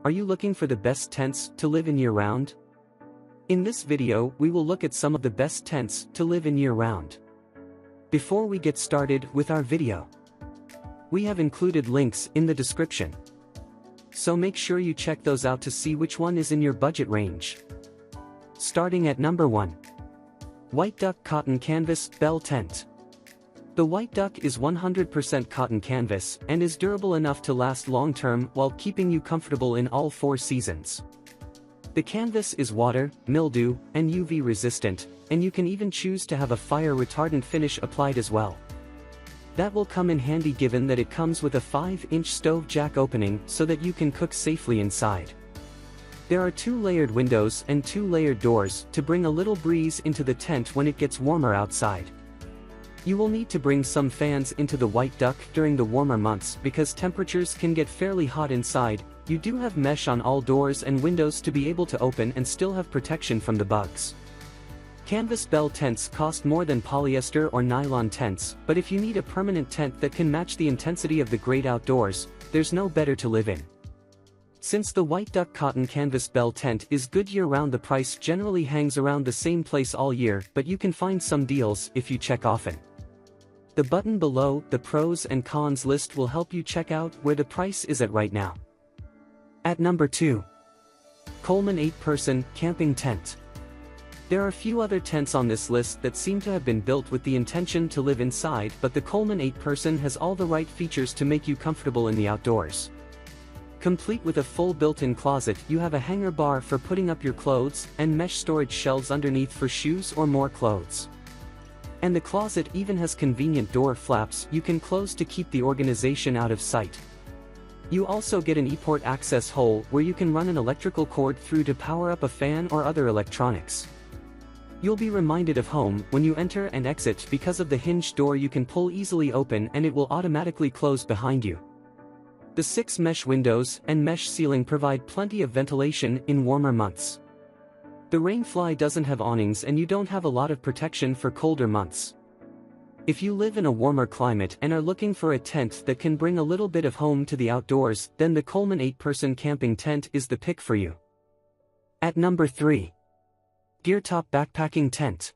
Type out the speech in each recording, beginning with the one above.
Are you looking for the best tents to live in year-round? In this video, we will look at some of the best tents to live in year-round. Before we get started with our video, we have included links in the description. So make sure you check those out to see which one is in your budget range. Starting at number 1. WhiteDuck Cotton Canvas Bell Tent. The WhiteDuck is 100% cotton canvas and is durable enough to last long-term while keeping you comfortable in all 4 seasons. The canvas is water, mildew, and UV resistant, and you can even choose to have a fire-retardant finish applied as well. That will come in handy given that it comes with a 5-inch stove jack opening so that you can cook safely inside. There are 2 layered windows and 2 layered doors to bring a little breeze into the tent when it gets warmer outside. You will need to bring some fans into the WhiteDuck during the warmer months because temperatures can get fairly hot inside. You do have mesh on all doors and windows to be able to open and still have protection from the bugs. Canvas bell tents cost more than polyester or nylon tents, but if you need a permanent tent that can match the intensity of the great outdoors, there's no better to live in. Since the WhiteDuck cotton canvas bell tent is good year-round, the price generally hangs around the same place all year, but you can find some deals if you check often. The button below the pros and cons list will help you check out where the price is at right now. At number 2. Coleman 8-person camping tent. There are few other tents on this list that seem to have been built with the intention to live inside, but the Coleman 8-person has all the right features to make you comfortable in the outdoors. Complete with a full built-in closet, you have a hanger bar for putting up your clothes and mesh storage shelves underneath for shoes or more clothes. And the closet even has convenient door flaps you can close to keep the organization out of sight. You also get an e-port access hole where you can run an electrical cord through to power up a fan or other electronics. You'll be reminded of home when you enter and exit because of the hinged door you can pull easily open and it will automatically close behind you. The 6 mesh windows and mesh ceiling provide plenty of ventilation in warmer months. The rainfly doesn't have awnings and you don't have a lot of protection for colder months. If you live in a warmer climate and are looking for a tent that can bring a little bit of home to the outdoors, then the Coleman 8-person camping tent is the pick for you. At number 3. GEERTOP Backpacking Tent.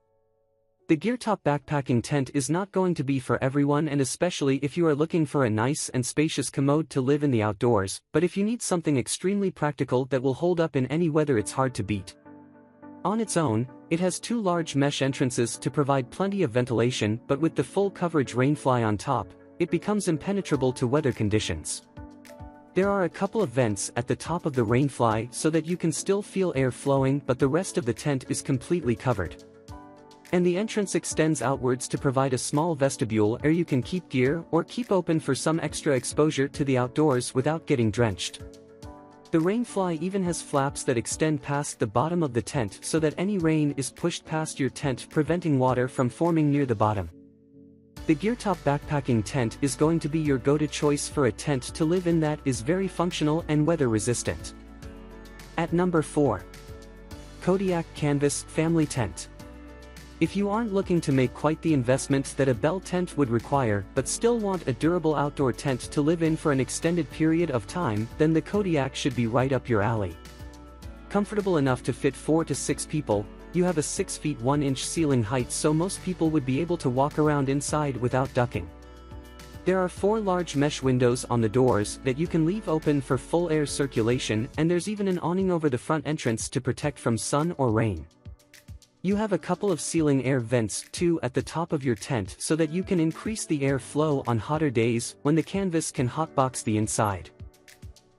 The GEERTOP backpacking tent is not going to be for everyone, and especially if you are looking for a nice and spacious commode to live in the outdoors, but if you need something extremely practical that will hold up in any weather, it's hard to beat. On its own, it has 2 large mesh entrances to provide plenty of ventilation, but with the full coverage rainfly on top, it becomes impenetrable to weather conditions. There are a couple of vents at the top of the rainfly so that you can still feel air flowing, but the rest of the tent is completely covered. And the entrance extends outwards to provide a small vestibule where you can keep gear or keep open for some extra exposure to the outdoors without getting drenched. The rainfly even has flaps that extend past the bottom of the tent so that any rain is pushed past your tent, preventing water from forming near the bottom. The GEERTOP backpacking tent is going to be your go-to choice for a tent to live in that is very functional and weather resistant. At number 4. KODIAK Canvas FamilyTent. If you aren't looking to make quite the investment that a bell tent would require but still want a durable outdoor tent to live in for an extended period of time, then the KODIAK should be right up your alley. Comfortable enough to fit 4 to 6 people, you have a 6 feet 1 inch ceiling height, so most people would be able to walk around inside without ducking. There are 4 large mesh windows on the doors that you can leave open for full air circulation, and there's even an awning over the front entrance to protect from sun or rain. You have a couple of ceiling air vents too at the top of your tent so that you can increase the air flow on hotter days when the canvas can hotbox the inside.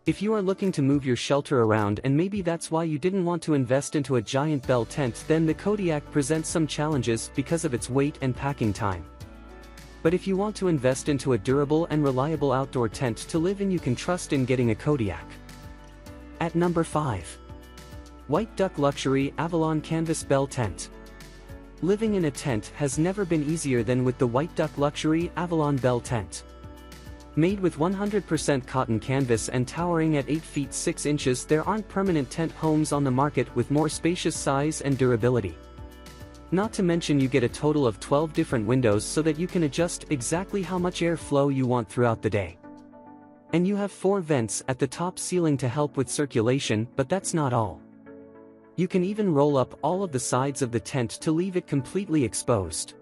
If you are looking to move your shelter around and maybe that's why you didn't want to invest into a giant bell tent, then the KODIAK presents some challenges because of its weight and packing time. But if you want to invest into a durable and reliable outdoor tent to live in, you can trust in getting a KODIAK. At number 5. WhiteDuck Luxury Avalon Canvas Bell Tent. Living in a tent has never been easier than with the WhiteDuck Luxury Avalon Bell Tent. Made with 100% cotton canvas and towering at 8 feet 6 inches, there aren't permanent tent homes on the market with more spacious size and durability. Not to mention you get a total of 12 different windows so that you can adjust exactly how much air flow you want throughout the day. And you have 4 vents at the top ceiling to help with circulation, but that's not all. You can even roll up all of the sides of the tent to leave it completely exposed.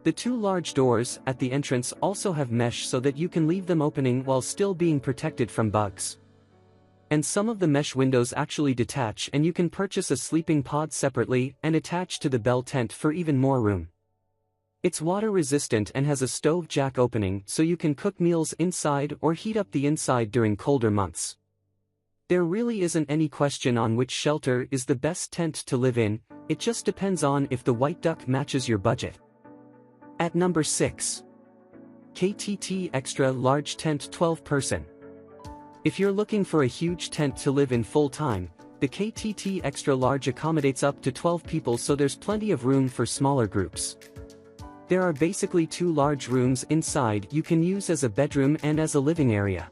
The 2 large doors at the entrance also have mesh so that you can leave them opening while still being protected from bugs. And some of the mesh windows actually detach, and you can purchase a sleeping pod separately and attach to the bell tent for even more room. It's water resistant and has a stove jack opening so you can cook meals inside or heat up the inside during colder months. There really isn't any question on which shelter is the best tent to live in, it just depends on if the WhiteDuck matches your budget. At number 6. KTT Extra Large Tent 12-person. If you're looking for a huge tent to live in full-time, the KTT Extra Large accommodates up to 12 people, so there's plenty of room for smaller groups. There are basically 2 large rooms inside you can use as a bedroom and as a living area.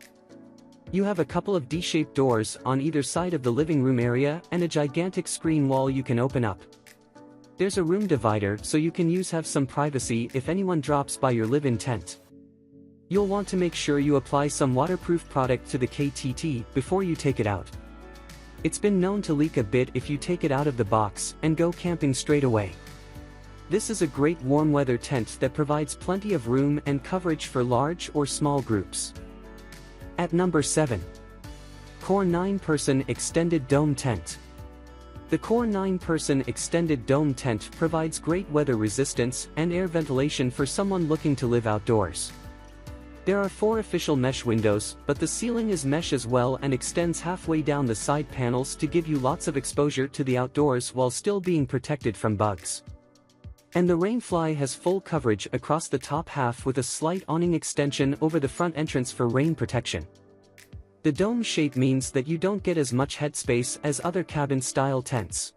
You have a couple of D-shaped doors on either side of the living room area and a gigantic screen wall you can open up. There's a room divider so you can have some privacy if anyone drops by your live-in tent. You'll want to make sure you apply some waterproof product to the KTT before you take it out. It's been known to leak a bit if you take it out of the box and go camping straight away. This is a great warm weather tent that provides plenty of room and coverage for large or small groups. At number 7. Core 9-person Extended Dome Tent. The Core 9-person Extended Dome Tent provides great weather resistance and air ventilation for someone looking to live outdoors. There are 4 official mesh windows, but the ceiling is mesh as well and extends halfway down the side panels to give you lots of exposure to the outdoors while still being protected from bugs. And the rainfly has full coverage across the top half with a slight awning extension over the front entrance for rain protection. The dome shape means that you don't get as much headspace as other cabin-style tents.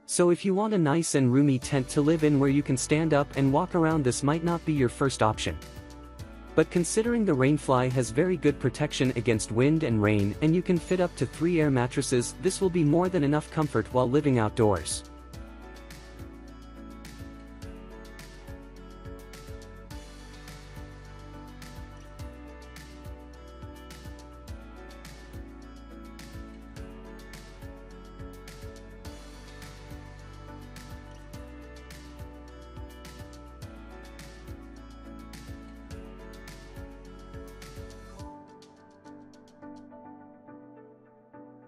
So if you want a nice and roomy tent to live in where you can stand up and walk around, this might not be your first option. But considering the rainfly has very good protection against wind and rain and you can fit up to 3 air mattresses, this will be more than enough comfort while living outdoors.